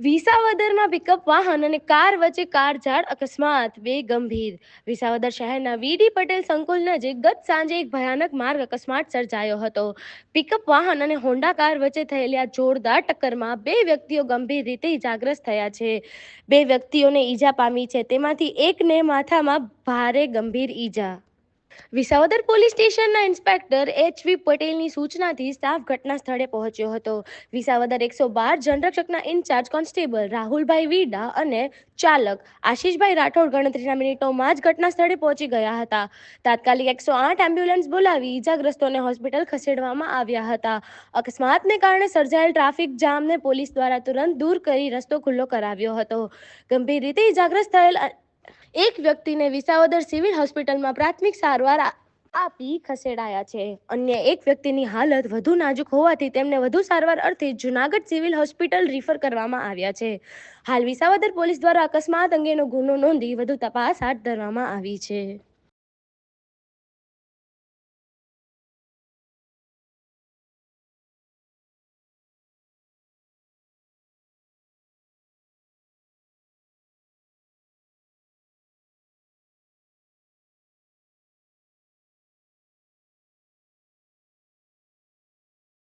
વિસાવદરમાં પિકઅપ વાહન અને કાર વચ્ચે કારજાળ અકસ્માત, બે ગંભીર. વિસાવદર શહેરના વીડી પટેલ સંકુલ નજીક ગત સાંજે એક ભયાનક માર્ગ અકસ્માત સર્જાયો હતો. પિકઅપ વાહન અને હોન્ડા કાર વચ્ચે થયેલી આ જોરદાર ટક્કરમાં બે વ્યક્તિઓ ગંભીર રીતે ઇજાગ્રસ્ત થયા છે. બે વ્યક્તિઓને ઈજા પામી છે, તેમાંથી એકને માથામાં ભારે ગંભીર ઈજા. વિસાવદર પોલીસ સ્ટેશનના ઇન્સ્પેક્ટર એચ.વી. પટેલની સૂચનાથી સ્ટાફ ઘટના સ્થળે પહોંચ્યો હતો. વિસાવદર 112 જનરક્ષકના ઇન્ચાર્જ કોન્સ્ટેબલ રાહુલભાઈ વીડા અને ચાલક આશીષભાઈ રાઠોડ ગણતરીના મિનિટોમાં જ ઘટના સ્થળે પહોંચી ગયા હતા. તાત્કાલિક 108 એમ્બ્યુલન્સ બોલાવી ઈજાગ્રસ્તોને હોસ્પિટલ ખસેડવામાં આવ્યા હતા. અકસ્માતને કારણે સર્જાયેલ ટ્રાફિક જામને પોલીસ દ્વારા તુરંત દૂર કરી રસ્તો ખુલ્લો કરાવ્યો હતો. ગંભીર રીતે ઈજાગ્રસ્ત થયેલ એક વ્યક્તિને વિસાવદર સિવિલ હોસ્પિટલમાં પ્રાથમિક સારવાર આપી ખસેડાયા છે. અન્ય એક વ્યક્તિની હાલત વધુ નાજુક હોવાથી તેમને વધુ સારવાર અર્થે જૂનાગઢ સિવિલ હોસ્પિટલ રિફર કરવામાં આવ્યા છે. હાલ વિસાવદર પોલીસ દ્વારા અકસ્માત અંગેનો ગુનો નોંધી વધુ તપાસ હાથ ધરવામાં આવી છે.